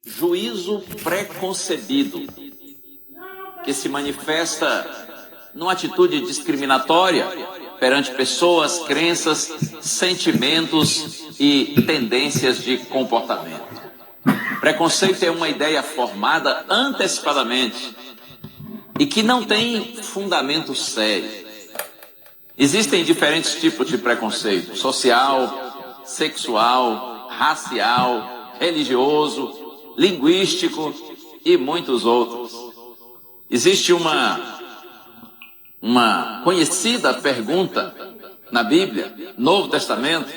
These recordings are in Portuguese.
juízo preconcebido, que se manifesta numa atitude discriminatória perante pessoas, crenças, sentimentos e tendências de comportamento. Preconceito é uma ideia formada antecipadamente e que não tem fundamento sério. Existem diferentes tipos de preconceito: social, sexual, racial, religioso, linguístico e muitos outros. Existe uma conhecida pergunta na Bíblia, Novo Testamento,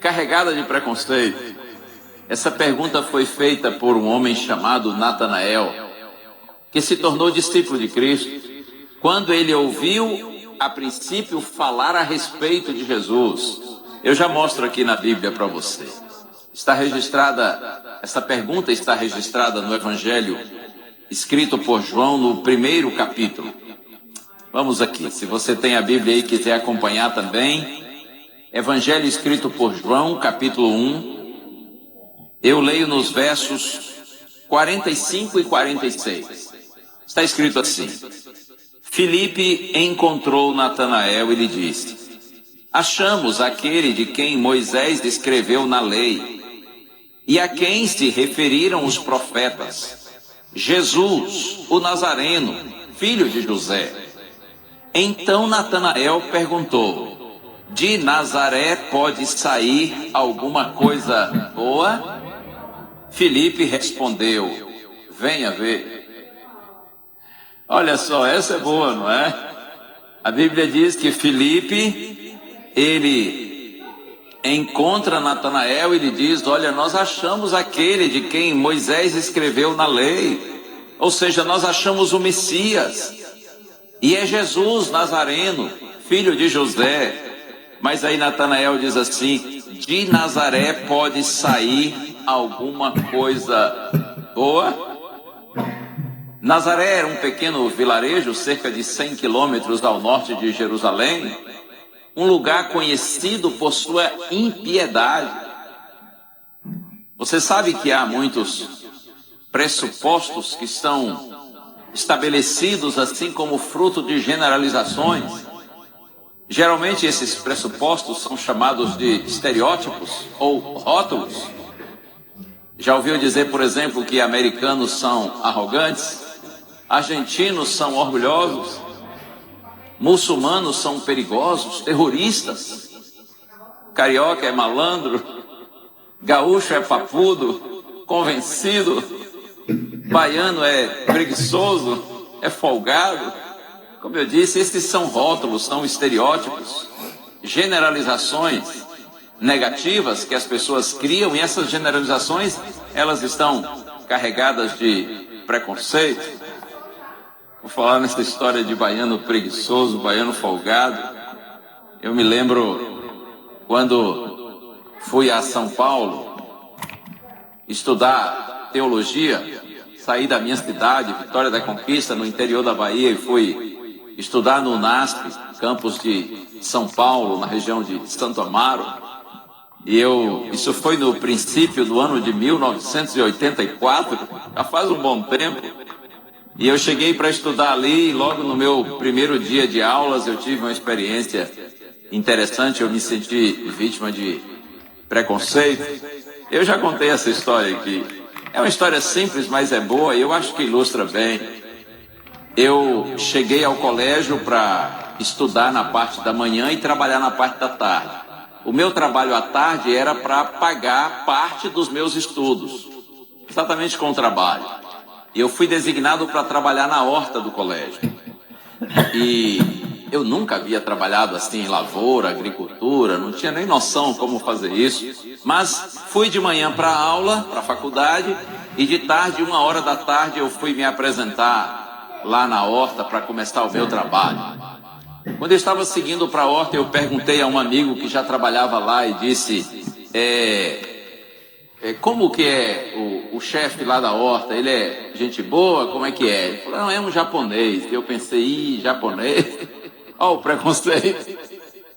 carregada de preconceito. Essa pergunta foi feita por um homem chamado Natanael, que se tornou discípulo de Cristo, quando ele ouviu, a princípio, falar a respeito de Jesus. Eu já mostro aqui na Bíblia para você. Essa pergunta está registrada no Evangelho escrito por João no 1º capítulo. Vamos aqui, se você tem a Bíblia aí e quiser acompanhar também. Evangelho escrito por João, capítulo 1. Eu leio nos versos 45 e 46. Está escrito assim: Filipe encontrou Natanael e lhe disse: achamos aquele de quem Moisés escreveu na lei, e a quem se referiram os profetas, Jesus, o Nazareno, filho de José. Então Natanael perguntou: de Nazaré pode sair alguma coisa boa? Filipe respondeu: venha ver. Olha só, essa é boa, não é? A Bíblia diz que Filipe, ele encontra Natanael e lhe diz: olha, nós achamos aquele de quem Moisés escreveu na lei. Ou seja, nós achamos o Messias. E é Jesus Nazareno, filho de José. Mas aí Natanael diz assim: de Nazaré pode sair alguma coisa boa? Nazaré era um pequeno vilarejo, cerca de 100 quilômetros ao norte de Jerusalém, um lugar conhecido por sua impiedade. Você sabe que há muitos pressupostos que estão estabelecidos assim como fruto de generalizações. Geralmente esses pressupostos são chamados de estereótipos ou rótulos. Já ouviu dizer, por exemplo, que americanos são arrogantes, argentinos são orgulhosos, muçulmanos são perigosos, terroristas, carioca é malandro, gaúcho é papudo, convencido, baiano é preguiçoso, é folgado. Como eu disse, esses são rótulos, são estereótipos, generalizações negativas que as pessoas criam, e essas generalizações, elas estão carregadas de preconceito. Vou falar nessa história de baiano preguiçoso, baiano folgado. Eu me lembro quando fui a São Paulo estudar teologia, saí da minha cidade, Vitória da Conquista, no interior da Bahia, e fui estudar no UNASP, campus de São Paulo, na região de Santo Amaro. E isso foi no princípio do ano de 1984, já faz um bom tempo. E eu cheguei para estudar ali, e logo no meu primeiro dia de aulas eu tive uma experiência interessante. Eu me senti vítima de preconceito. Eu já contei essa história aqui. É uma história simples, mas é boa, e eu acho que ilustra bem. Eu cheguei ao colégio para estudar na parte da manhã e trabalhar na parte da tarde. O meu trabalho à tarde era para pagar parte dos meus estudos, exatamente com o trabalho. E eu fui designado para trabalhar na horta do colégio. E eu nunca havia trabalhado assim em lavoura, agricultura, não tinha nem noção como fazer isso. Mas fui de manhã para a aula, para a faculdade, e de tarde, 1h da tarde, eu fui me apresentar lá na horta para começar o meu trabalho. Quando eu estava seguindo para a horta, eu perguntei a um amigo que já trabalhava lá e disse: como que é o chefe lá da horta? Ele é gente boa? Como é que é? Ele falou: não, é um japonês. Eu pensei: japonês? Olha o preconceito.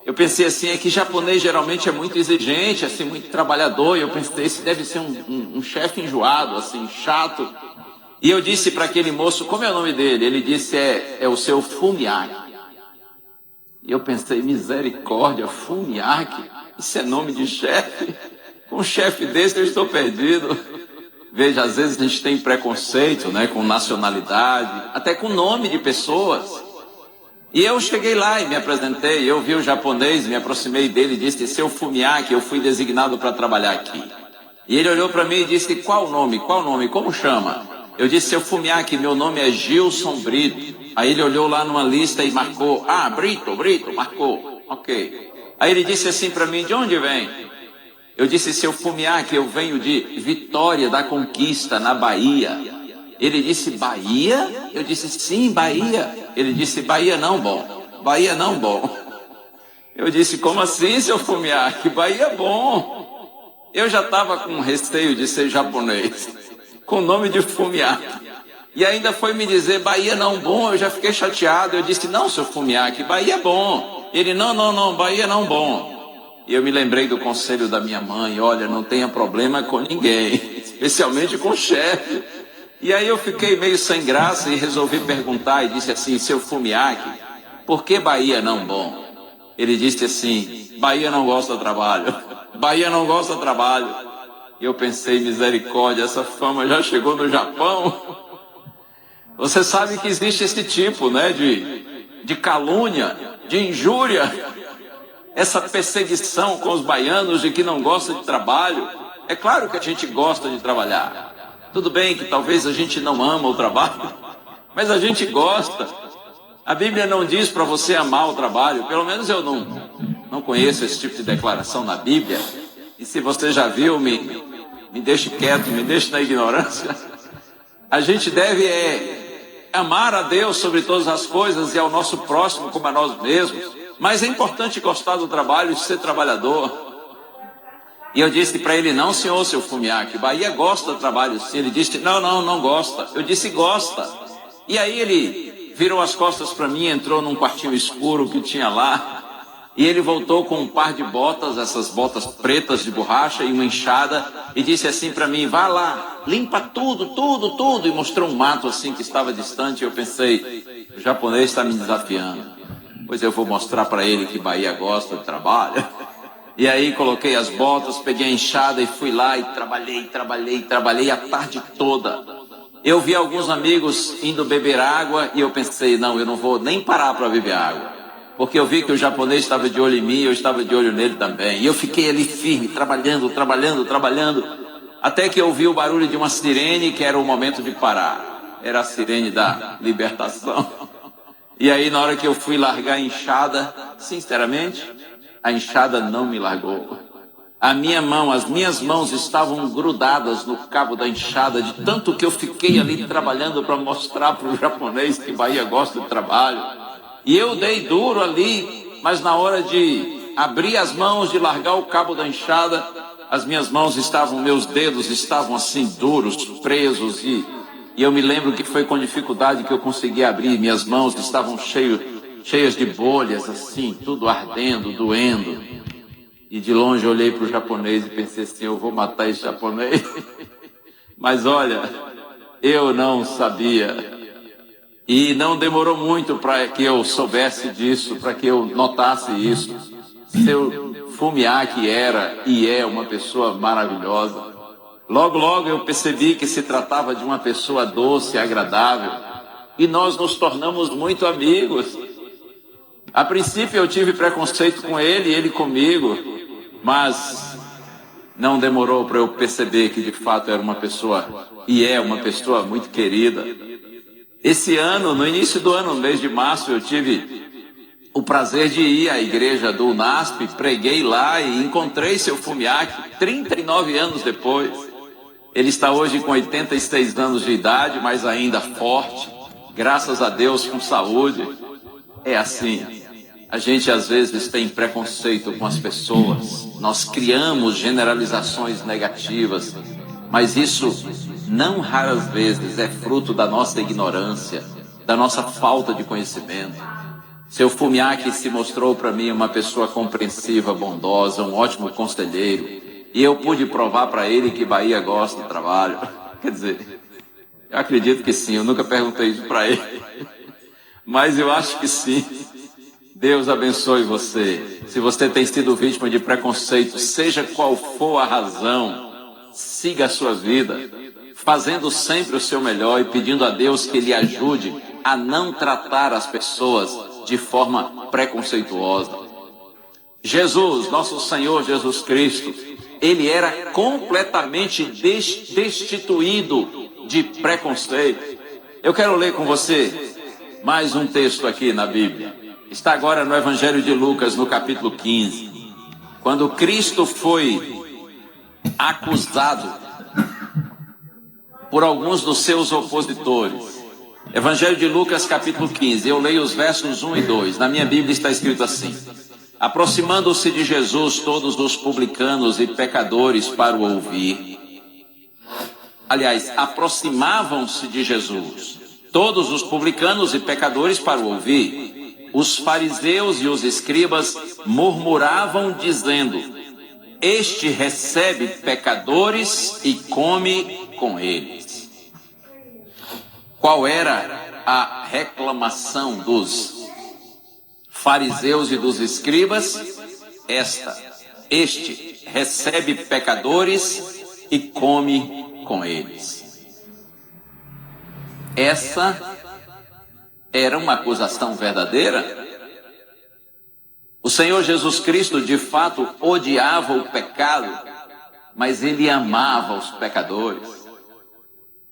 Eu pensei assim, é que japonês geralmente é muito exigente, assim, muito trabalhador, e eu pensei, esse deve ser um chefe enjoado, assim, chato. E eu disse para aquele moço, como é o nome dele? Ele disse, é o seu Fumiaki. E eu pensei, misericórdia, Fumiaki? Isso é nome de chefe? Com um chefe desse eu estou perdido. Veja, às vezes a gente tem preconceito, né, com nacionalidade, até com nome de pessoas. E eu cheguei lá e me apresentei, eu vi o japonês, me aproximei dele e disse, seu Fumiaki, eu fui designado para trabalhar aqui. E ele olhou para mim e disse, qual nome, como chama? Eu disse, seu Fumiaki, meu nome é Gilson Brito. Aí ele olhou lá numa lista e marcou, Brito, marcou, ok. Aí ele disse assim para mim, de onde vem? Eu disse, seu Fumiaki, eu venho de Vitória da Conquista, na Bahia. Ele disse, Bahia? Eu disse, sim, Bahia. Ele disse, Bahia não bom. Eu disse, como assim, seu Fumiaki? Bahia é bom. Eu já estava com receio de ser japonês, com o nome de Fumiaki. E ainda foi me dizer, Bahia não bom, eu já fiquei chateado. Eu disse, não, seu Fumiaki, Bahia é bom. Ele, não, Bahia não bom. E eu me lembrei do conselho da minha mãe, olha, não tenha problema com ninguém, especialmente com o chefe. E aí eu fiquei meio sem graça e resolvi perguntar e disse assim, seu Fumiaki, por que Bahia não bom? Ele disse assim, Bahia não gosta de trabalho. E eu pensei, misericórdia, essa fama já chegou no Japão. Você sabe que existe esse tipo, né, de calúnia, de injúria, essa perseguição com os baianos de que não gosta de trabalho. É claro que a gente gosta de trabalhar. Tudo bem que talvez a gente não ama o trabalho, mas a gente gosta. A Bíblia não diz para você amar o trabalho, pelo menos eu não conheço esse tipo de declaração na Bíblia. E se você já viu, me deixe quieto, me deixe na ignorância. A gente deve amar a Deus sobre todas as coisas e ao nosso próximo como a nós mesmos. Mas é importante gostar do trabalho e ser trabalhador. E eu disse para ele, não senhor, seu Fumiaki, Bahia gosta do trabalho sim. Ele disse, não gosta. Eu disse, gosta. E aí ele virou as costas para mim, entrou num quartinho escuro que tinha lá. E ele voltou com um par de botas, essas botas pretas de borracha e uma enxada. E disse assim para mim, vá lá, limpa tudo. E mostrou um mato assim que estava distante. E eu pensei, o japonês está me desafiando. Pois eu vou mostrar para ele que Bahia gosta de trabalho. E aí coloquei as botas, peguei a enxada e fui lá e trabalhei a tarde toda. Eu vi alguns amigos indo beber água e eu pensei, não, eu não vou nem parar para beber água. Porque eu vi que o japonês estava de olho em mim, eu estava de olho nele também. E eu fiquei ali firme, trabalhando, até que eu ouvi o barulho de uma sirene, que era o momento de parar. Era a sirene da libertação. E aí, na hora que eu fui largar a enxada, sinceramente, a enxada não me largou. As minhas mãos estavam grudadas no cabo da enxada, de tanto que eu fiquei ali trabalhando para mostrar para o japonês que Bahia gosta de trabalho. E eu dei duro ali, mas na hora de abrir as mãos, de largar o cabo da enxada, meus dedos estavam assim duros, presos e eu me lembro que foi com dificuldade que eu consegui abrir, minhas mãos estavam cheias de bolhas, assim, tudo ardendo, doendo. E de longe eu olhei para o japonês e pensei assim, eu vou matar esse japonês. Mas olha, eu não sabia. E não demorou muito para que eu soubesse disso, para que eu notasse isso. Seu Fumiaki era e é uma pessoa maravilhosa. Logo eu percebi que se tratava de uma pessoa doce, agradável, e nós nos tornamos muito amigos. A princípio eu tive preconceito com ele e ele comigo, mas não demorou para eu perceber que de fato era uma pessoa, e é uma pessoa muito querida. Esse ano, no início do ano, no mês de março, eu tive o prazer de ir à igreja do UNASP, preguei lá e encontrei seu Fumiaki 39 anos depois. Ele está hoje com 86 anos de idade, mas ainda forte, graças a Deus, com saúde. É assim, a gente às vezes tem preconceito com as pessoas, nós criamos generalizações negativas, mas isso não raras vezes é fruto da nossa ignorância, da nossa falta de conhecimento. Seu Fumiaque se mostrou para mim uma pessoa compreensiva, bondosa, um ótimo conselheiro. E eu pude provar para ele que Bahia gosta do trabalho. Quer dizer, eu acredito que sim, eu nunca perguntei isso para ele. Mas eu acho que sim. Deus abençoe você. Se você tem sido vítima de preconceito, seja qual for a razão, siga a sua vida, fazendo sempre o seu melhor e pedindo a Deus que lhe ajude a não tratar as pessoas de forma preconceituosa. Jesus, nosso Senhor Jesus Cristo, ele era completamente destituído de preconceito. Eu quero ler com você mais um texto aqui na Bíblia. Está agora no Evangelho de Lucas, no capítulo 15. Quando Cristo foi acusado por alguns dos seus opositores. Evangelho de Lucas, capítulo 15. Eu leio os versos 1 e 2. Na minha Bíblia está escrito assim: aproximando-se de Jesus todos os publicanos e pecadores para o ouvir. Aliás, aproximavam-se de Jesus todos os publicanos e pecadores para o ouvir. Os fariseus e os escribas murmuravam dizendo: este recebe pecadores e come com eles. Qual era a reclamação dos fariseus e dos escribas? Este recebe pecadores e come com eles. Essa era uma acusação verdadeira? O Senhor Jesus Cristo de fato odiava o pecado, mas ele amava os pecadores.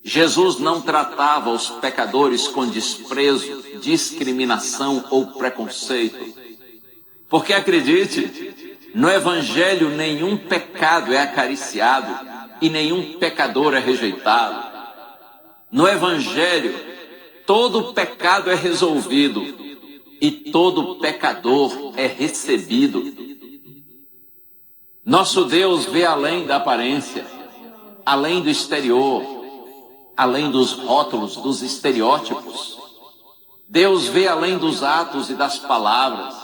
Jesus não tratava os pecadores com desprezo, discriminação ou preconceito. Porque acredite, no Evangelho nenhum pecado é acariciado e nenhum pecador é rejeitado. No Evangelho, todo pecado é resolvido e todo pecador é recebido. Nosso Deus vê além da aparência, além do exterior, além dos rótulos, dos estereótipos. Deus vê além dos atos e das palavras.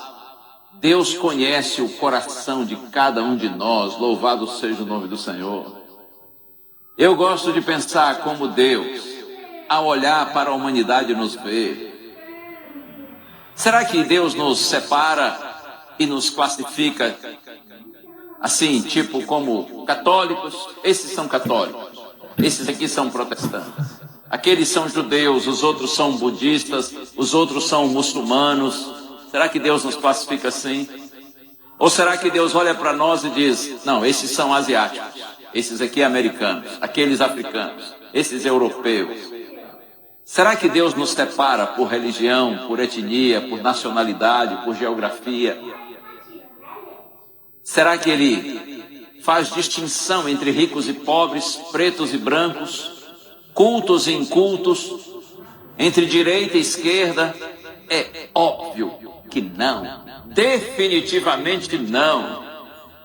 Deus conhece o coração de cada um de nós. Louvado seja o nome do Senhor. Eu gosto de pensar como Deus, ao olhar para a humanidade, nos vê. Será que Deus nos separa e nos classifica assim, tipo como católicos? Esses são católicos, esses aqui são protestantes, aqueles são judeus, os outros são budistas, os outros são muçulmanos. Será que Deus nos classifica assim? Ou será que Deus olha para nós e diz: não, esses são asiáticos, esses aqui americanos, aqueles africanos, esses europeus? Será que Deus nos separa por religião, por etnia, por nacionalidade, por geografia? Será que Ele faz distinção entre ricos e pobres, pretos e brancos, cultos e incultos, entre direita e esquerda? É óbvio que não. Definitivamente não.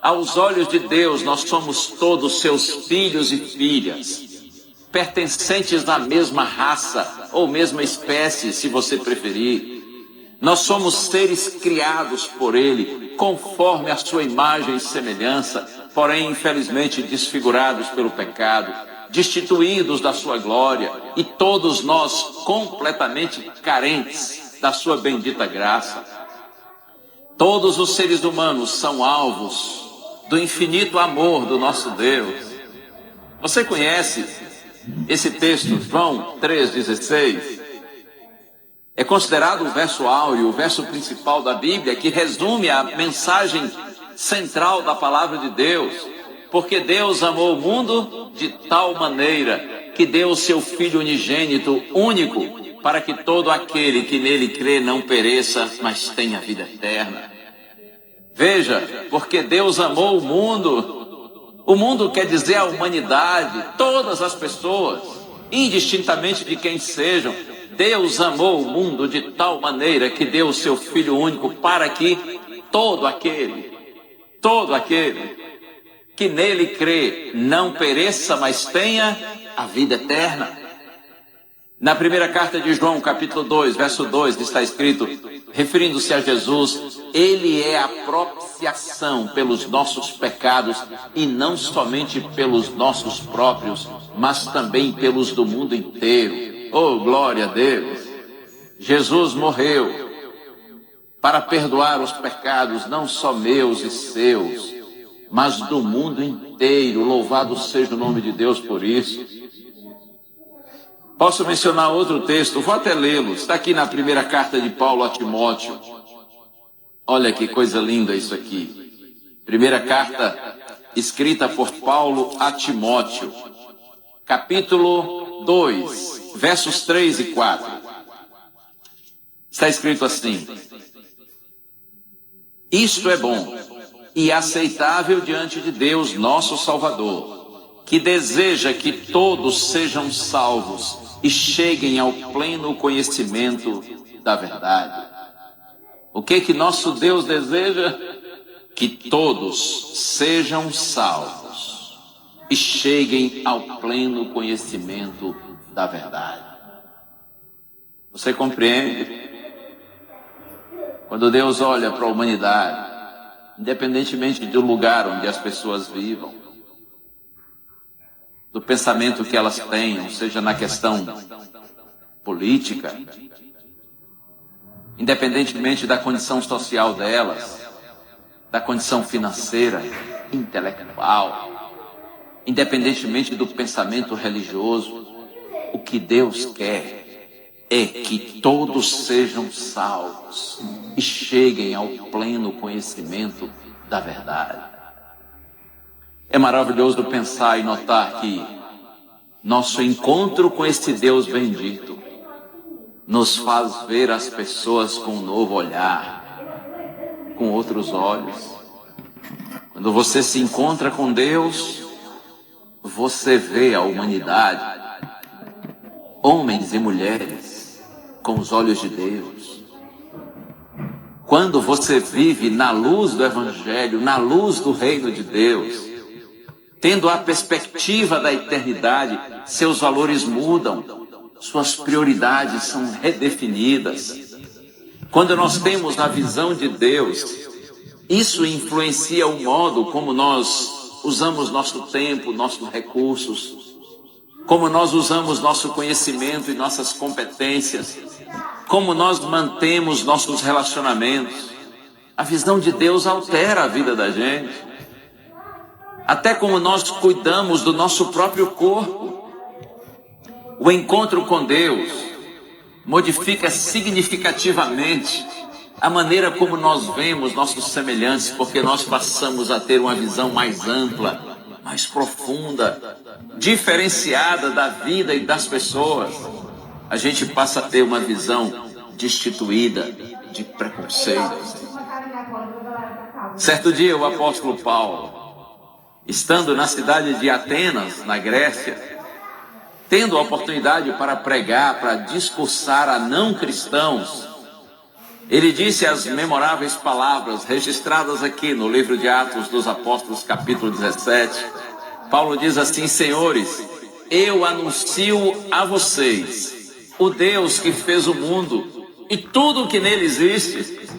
Aos olhos de Deus, nós somos todos seus filhos e filhas, pertencentes da mesma raça ou mesma espécie, se você preferir. Nós somos seres criados por Ele, conforme a sua imagem e semelhança, porém, infelizmente, desfigurados pelo pecado, destituídos da sua glória, e todos nós completamente carentes da sua bendita graça. Todos os seres humanos são alvos do infinito amor do nosso Deus. Você conhece esse texto, João 3,16, é considerado o verso áureo, o verso principal da Bíblia, que resume a mensagem central da palavra de Deus. Porque Deus amou o mundo de tal maneira que deu o seu Filho unigênito, único, para que todo aquele que nele crê não pereça, mas tenha vida eterna. Veja, porque Deus amou o mundo quer dizer a humanidade, todas as pessoas, indistintamente de quem sejam. Deus amou o mundo de tal maneira que deu o seu Filho único para que todo aquele que nele crê não pereça, mas tenha a vida eterna. Na primeira carta de João, capítulo 2, verso 2, está escrito, referindo-se a Jesus, Ele é a propiciação pelos nossos pecados, e não somente pelos nossos próprios, mas também pelos do mundo inteiro. Oh, glória a Deus! Jesus morreu para perdoar os pecados, não só meus e seus, mas do mundo inteiro. Louvado seja o nome de Deus por isso. Posso mencionar outro texto? Vou até lê-lo. Está aqui na primeira carta de Paulo a Timóteo. Olha que coisa linda isso aqui. Primeira carta escrita por Paulo a Timóteo. Capítulo 2, versos 3 e 4. Está escrito assim. Isto é bom e aceitável diante de Deus, nosso Salvador, que deseja que todos sejam salvos e cheguem ao pleno conhecimento da verdade. O que nosso Deus deseja? Que todos sejam salvos e cheguem ao pleno conhecimento da verdade. Você compreende? Quando Deus olha para a humanidade, independentemente do lugar onde as pessoas vivam, do pensamento que elas tenham, seja na questão política, independentemente da condição social delas, da condição financeira, intelectual, independentemente do pensamento religioso, o que Deus quer é que todos sejam salvos e cheguem ao pleno conhecimento da verdade. É maravilhoso pensar e notar que nosso encontro com este Deus bendito nos faz ver as pessoas com um novo olhar, com outros olhos. Quando você se encontra com Deus, você vê a humanidade, homens e mulheres, com os olhos de Deus. Quando você vive na luz do Evangelho, na luz do reino de Deus, tendo a perspectiva da eternidade, seus valores mudam, suas prioridades são redefinidas. Quando nós temos a visão de Deus, isso influencia o modo como nós usamos nosso tempo, nossos recursos, como nós usamos nosso conhecimento e nossas competências, como nós mantemos nossos relacionamentos. A visão de Deus altera a vida da gente. Até como nós cuidamos do nosso próprio corpo. O encontro com Deus modifica significativamente a maneira como nós vemos nossos semelhantes, porque nós passamos a ter uma visão mais ampla, mais profunda, diferenciada da vida e das pessoas. A gente passa a ter uma visão destituída de preconceitos. Certo dia o apóstolo Paulo, estando na cidade de Atenas, na Grécia, tendo a oportunidade para pregar, para discursar a não cristãos, ele disse as memoráveis palavras registradas aqui no livro de Atos dos Apóstolos, capítulo 17. Paulo diz assim: Senhores, eu anuncio a vocês o Deus que fez o mundo e tudo o que nele existe,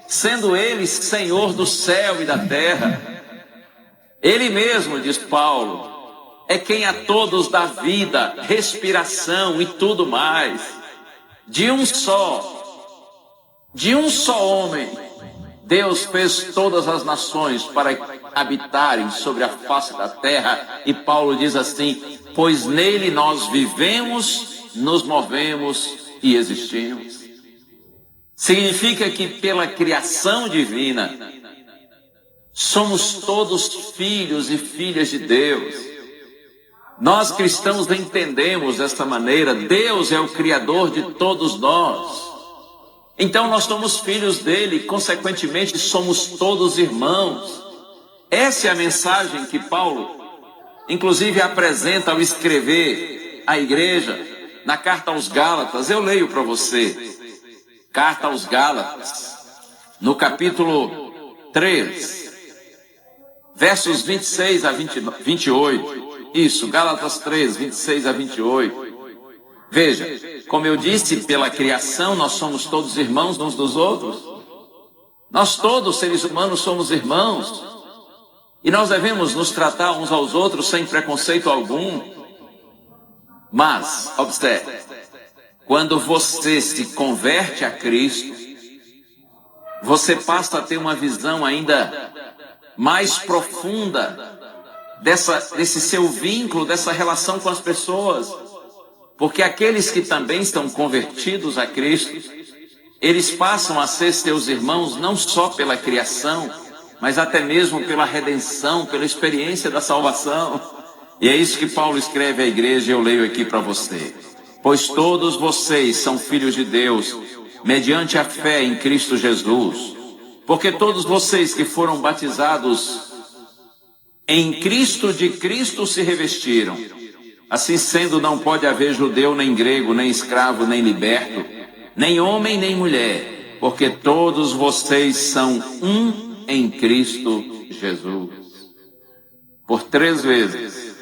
sendo ele Senhor do céu e da terra. Ele mesmo, diz Paulo, é quem a todos dá vida, respiração e tudo mais. De um só homem, Deus fez todas as nações para habitarem sobre a face da terra. E Paulo diz assim: pois nele nós vivemos, nos movemos e existimos. Significa que pela criação divina, somos todos filhos e filhas de Deus. Nós cristãos entendemos desta maneira: Deus é o Criador de todos nós. Então nós somos filhos dele, consequentemente somos todos irmãos. Essa é a mensagem que Paulo, inclusive, apresenta ao escrever à igreja na carta aos Gálatas. Eu leio para você. Carta aos Gálatas, no capítulo 3, versos 26 a 28. Isso, Gálatas 3, 26 a 28. Veja, como eu disse, pela criação nós somos todos irmãos uns dos outros. Nós todos, seres humanos, somos irmãos. E nós devemos nos tratar uns aos outros sem preconceito algum. Mas, observe, quando você se converte a Cristo, você passa a ter uma visão ainda mais profunda desse seu vínculo, dessa relação com as pessoas. Porque aqueles que também estão convertidos a Cristo, eles passam a ser seus irmãos não só pela criação, mas até mesmo pela redenção, pela experiência da salvação. E é isso que Paulo escreve à igreja, e eu leio aqui para você. Pois todos vocês são filhos de Deus, mediante a fé em Cristo Jesus. Porque todos vocês que foram batizados em Cristo, de Cristo se revestiram. Assim sendo, não pode haver judeu, nem grego, nem escravo, nem liberto, nem homem, nem mulher, porque todos vocês são um em Cristo Jesus. Por 3 vezes,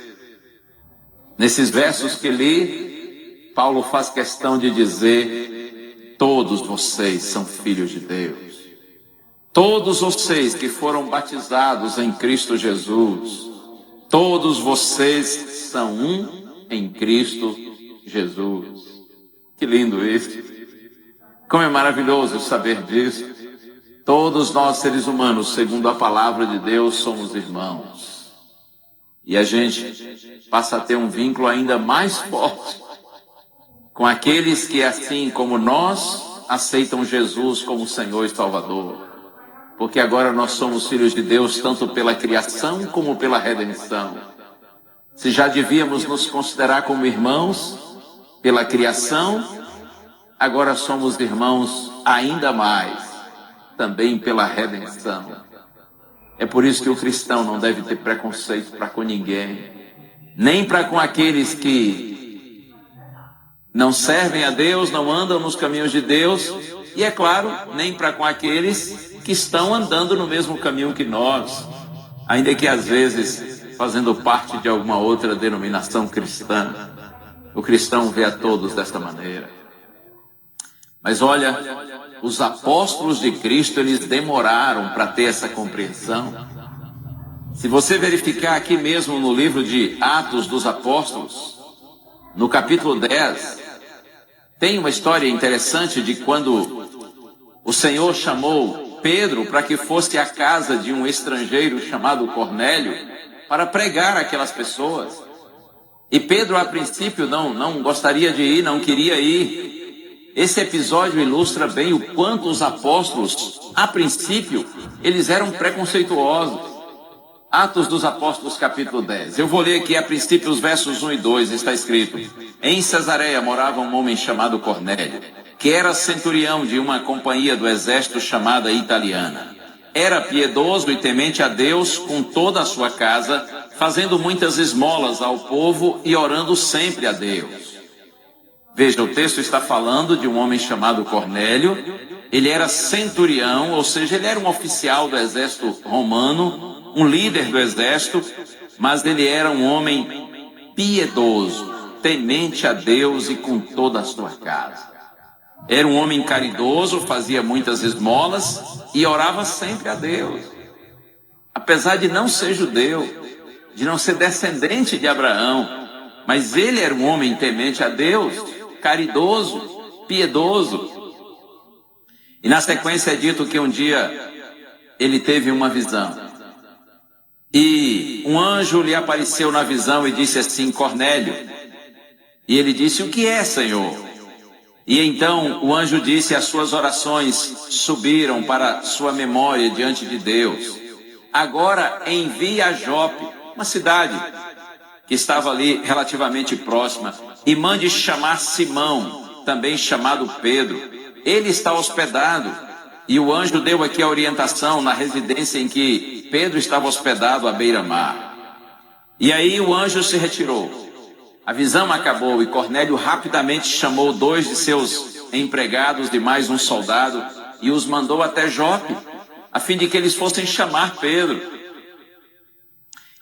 nesses versos que li, Paulo faz questão de dizer: todos vocês são filhos de Deus. Todos vocês que foram batizados em Cristo Jesus, todos vocês são um em Cristo Jesus. Que lindo isso! Como é maravilhoso saber disso. Todos nós, seres humanos, segundo a palavra de Deus, somos irmãos. E a gente passa a ter um vínculo ainda mais forte com aqueles que, assim como nós, aceitam Jesus como Senhor e Salvador. Porque agora nós somos filhos de Deus, tanto pela criação como pela redenção. Se já devíamos nos considerar como irmãos pela criação, agora somos irmãos ainda mais, também pela redenção. É por isso que o cristão não deve ter preconceito para com ninguém, nem para com aqueles que não servem a Deus, não andam nos caminhos de Deus, e é claro, nem para com aqueles que estão andando no mesmo caminho que nós, ainda que às vezes fazendo parte de alguma outra denominação cristã. O cristão vê a todos desta maneira. Mas olha, os apóstolos de Cristo, eles demoraram para ter essa compreensão. Se você verificar aqui mesmo no livro de Atos dos Apóstolos, no capítulo 10, tem uma história interessante de quando o Senhor chamou Pedro para que fosse à casa de um estrangeiro chamado Cornélio para pregar aquelas pessoas. E Pedro, a princípio, não gostaria de ir, não queria ir. Esse episódio ilustra bem o quanto os apóstolos, a princípio, eles eram preconceituosos. Atos dos Apóstolos, capítulo 10. Eu vou ler aqui a princípio os versos 1 e 2, está escrito: em Cesareia morava um homem chamado Cornélio, que era centurião de uma companhia do exército chamada Italiana. Era piedoso e temente a Deus com toda a sua casa, fazendo muitas esmolas ao povo e orando sempre a Deus. Veja, o texto está falando de um homem chamado Cornélio. Ele era centurião, ou seja, ele era um oficial do exército romano, um líder do exército, mas ele era um homem piedoso, temente a Deus e com toda a sua casa. Era um homem caridoso, fazia muitas esmolas e orava sempre a Deus. Apesar de não ser judeu, de não ser descendente de Abraão, mas ele era um homem temente a Deus, caridoso, piedoso. E na sequência é dito que um dia ele teve uma visão. E um anjo lhe apareceu na visão e disse assim: Cornélio. E ele disse: o que é, Senhor? E então o anjo disse: as suas orações subiram para sua memória diante de Deus. Agora envie a Jope, uma cidade que estava ali relativamente próxima, e mande chamar Simão, também chamado Pedro. Ele está hospedado. E o anjo deu aqui a orientação na residência em que Pedro estava hospedado à beira-mar. E aí o anjo se retirou. A visão acabou e Cornélio rapidamente chamou 2 de seus empregados e mais um soldado e os mandou até Jope, a fim de que eles fossem chamar Pedro.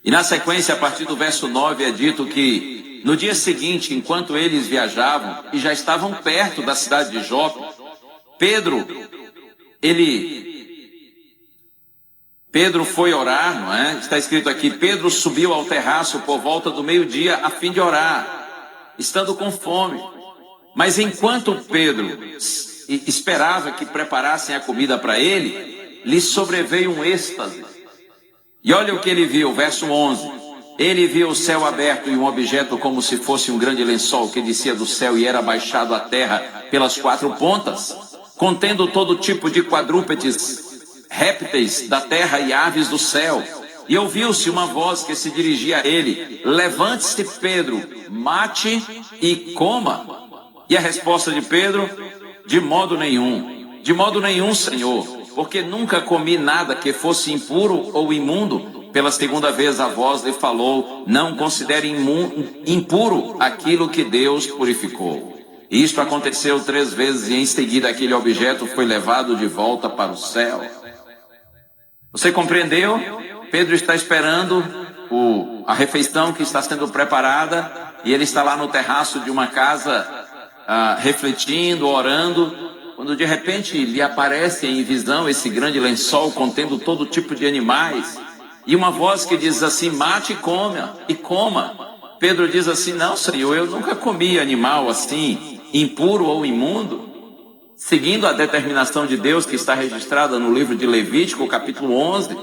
E na sequência, a partir do verso 9, é dito que no dia seguinte, enquanto eles viajavam e já estavam perto da cidade de Jope, Pedro foi orar, não é? Está escrito aqui, Pedro subiu ao terraço por volta do meio-dia a fim de orar, estando com fome. Mas enquanto Pedro esperava que preparassem a comida para ele, lhe sobreveio um êxtase. E olha o que ele viu, verso 11. Ele viu o céu aberto e um objeto como se fosse um grande lençol que descia do céu e era baixado à terra pelas 4 pontas, contendo todo tipo de quadrúpedes, répteis da terra e aves do céu. E ouviu-se uma voz que se dirigia a ele: levante-se, Pedro, mate e coma. E a resposta de Pedro: de modo nenhum, Senhor, porque nunca comi nada que fosse impuro ou imundo. Pela segunda vez a voz lhe falou: não considere impuro aquilo que Deus purificou. E isto aconteceu 3 vezes e em seguida aquele objeto foi levado de volta para o céu. Você compreendeu? Pedro está esperando a refeição que está sendo preparada e ele está lá no terraço de uma casa refletindo, orando, quando de repente lhe aparece em visão esse grande lençol contendo todo tipo de animais e uma voz que diz assim: mate e coma. Pedro diz assim: não, Senhor, eu nunca comi animal assim, impuro ou imundo. Seguindo a determinação de Deus que está registrada no livro de Levítico, capítulo 11,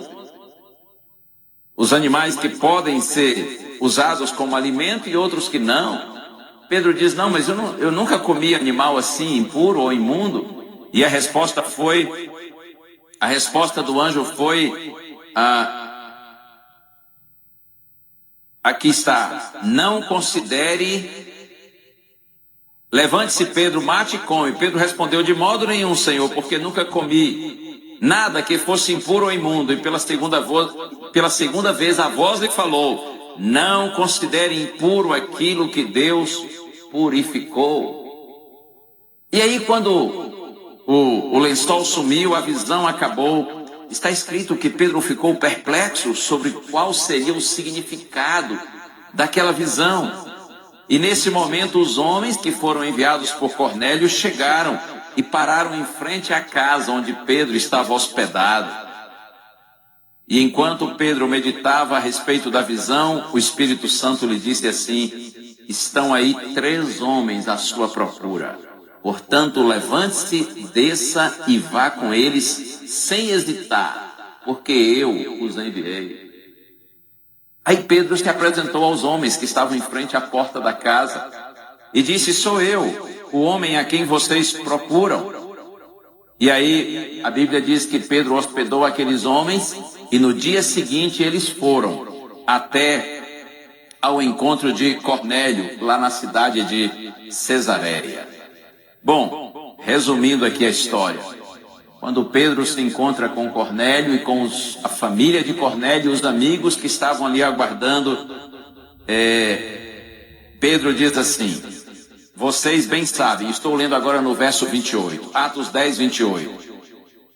os animais que podem ser usados como alimento e outros que não. Pedro diz: não, mas eu nunca comi animal assim, impuro ou imundo. E a resposta do anjo foi, aqui está: não considere. Levante-se, Pedro, mate e come. Pedro respondeu: de modo nenhum, Senhor, porque nunca comi nada que fosse impuro ou imundo. E pela segunda vez a voz lhe falou: não considere impuro aquilo que Deus purificou. E aí, quando o lençol sumiu, a visão acabou, está escrito que Pedro ficou perplexo sobre qual seria o significado daquela visão. E nesse momento os homens que foram enviados por Cornélio chegaram e pararam em frente à casa onde Pedro estava hospedado. E enquanto Pedro meditava a respeito da visão, o Espírito Santo lhe disse assim: estão aí 3 homens à sua procura. Portanto, levante-se, desça e vá com eles sem hesitar, porque eu os enviei. Aí Pedro se apresentou aos homens que estavam em frente à porta da casa e disse: sou eu, o homem a quem vocês procuram. E aí a Bíblia diz que Pedro hospedou aqueles homens e no dia seguinte eles foram até ao encontro de Cornélio, lá na cidade de Cesareia. Bom, resumindo aqui a história. Quando Pedro se encontra com Cornélio e com a família de Cornélio, os amigos que estavam ali aguardando, Pedro diz assim: vocês bem sabem, estou lendo agora no verso 28, Atos 10, 28.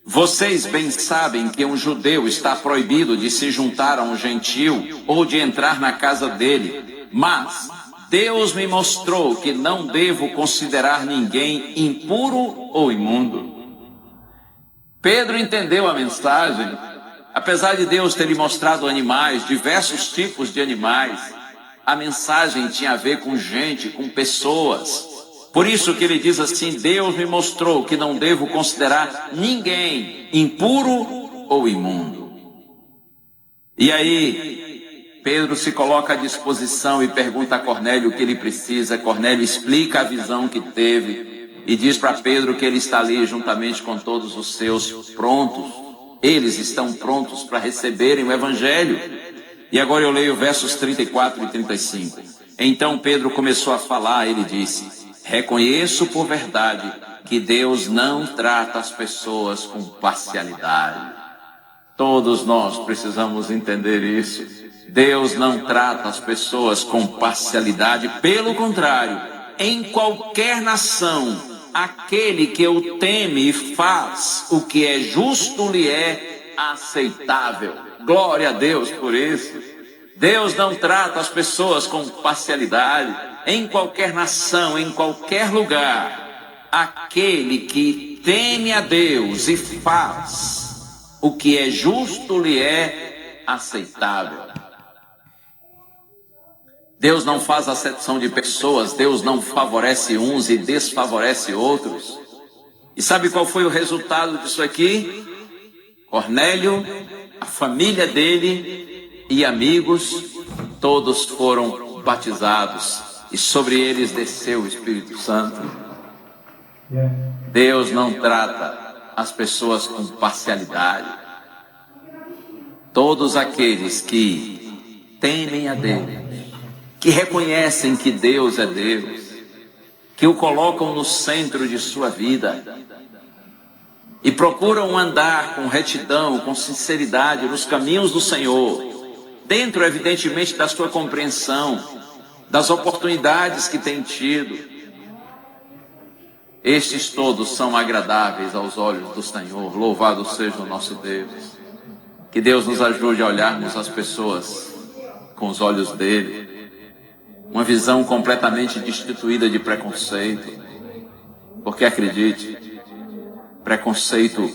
Vocês bem sabem que um judeu está proibido de se juntar a um gentil ou de entrar na casa dele, mas Deus me mostrou que não devo considerar ninguém impuro ou imundo. Pedro entendeu a mensagem. Apesar de Deus ter lhe mostrado animais, diversos tipos de animais, a mensagem tinha a ver com gente, com pessoas. Por isso que ele diz assim: Deus me mostrou que não devo considerar ninguém impuro ou imundo. E aí, Pedro se coloca à disposição e pergunta a Cornélio o que ele precisa. Cornélio explica a visão que teve e diz para Pedro que ele está ali juntamente com todos os seus prontos. Eles estão prontos para receberem o Evangelho. E agora eu leio versos 34 e 35. Então Pedro começou a falar, ele disse: reconheço por verdade que Deus não trata as pessoas com parcialidade. Todos nós precisamos entender isso. Deus não trata as pessoas com parcialidade, pelo contrário, em qualquer nação, aquele que o teme e faz o que é justo lhe é aceitável. Glória a Deus por isso. Deus não trata as pessoas com parcialidade. Em qualquer nação, em qualquer lugar, aquele que teme a Deus e faz o que é justo lhe é aceitável. Deus não faz acepção de pessoas, Deus não favorece uns e desfavorece outros. E sabe qual foi o resultado disso aqui? Cornélio, a família dele e amigos, todos foram batizados e sobre eles desceu o Espírito Santo. Deus não trata as pessoas com parcialidade. Todos aqueles que temem a Deus, que reconhecem que Deus é Deus, que o colocam no centro de sua vida e procuram andar com retidão, com sinceridade nos caminhos do Senhor, dentro, evidentemente, da sua compreensão, das oportunidades que tem tido. Estes todos são agradáveis aos olhos do Senhor. Louvado seja o nosso Deus. Que Deus nos ajude a olharmos as pessoas com os olhos dele. Uma visão completamente destituída de preconceito. Porque acredite, preconceito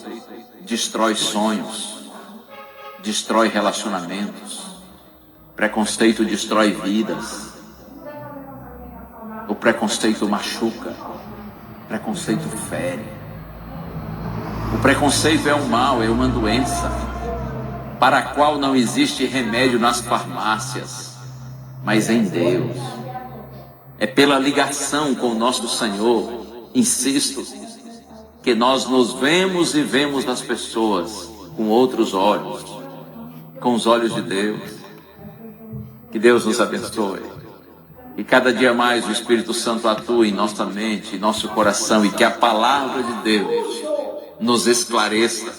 destrói sonhos, destrói relacionamentos. Preconceito destrói vidas. O preconceito machuca. O preconceito fere. O preconceito é um mal, é uma doença, para a qual não existe remédio nas farmácias, mas em Deus. É pela ligação com o nosso Senhor, insisto, que nós nos vemos e vemos as pessoas com outros olhos, com os olhos de Deus. Que Deus nos abençoe. E cada dia mais o Espírito Santo atue em nossa mente, em nosso coração, e que a palavra de Deus nos esclareça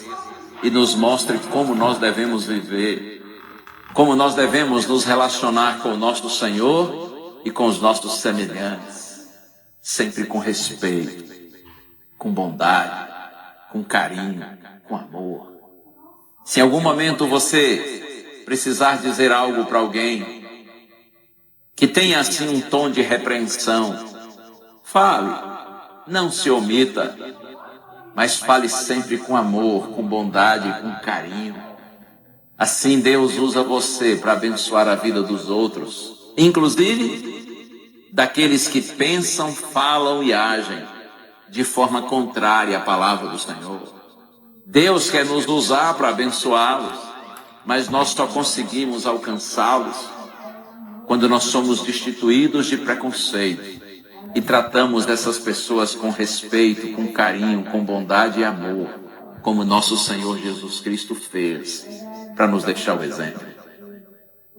e nos mostre como nós devemos viver, como nós devemos nos relacionar com o nosso Senhor e com os nossos semelhantes, sempre com respeito, com bondade, com carinho, com amor. Se em algum momento você precisar dizer algo para alguém que tenha assim um tom de repreensão, fale, não se omita, mas fale sempre com amor, com bondade, com carinho. Assim Deus usa você para abençoar a vida dos outros, inclusive daqueles que pensam, falam e agem de forma contrária à palavra do Senhor. Deus quer nos usar para abençoá-los, mas nós só conseguimos alcançá-los quando nós somos destituídos de preconceito e tratamos essas pessoas com respeito, com carinho, com bondade e amor, como nosso Senhor Jesus Cristo fez, para nos deixar o exemplo.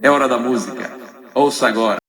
É hora da música. Ouça agora.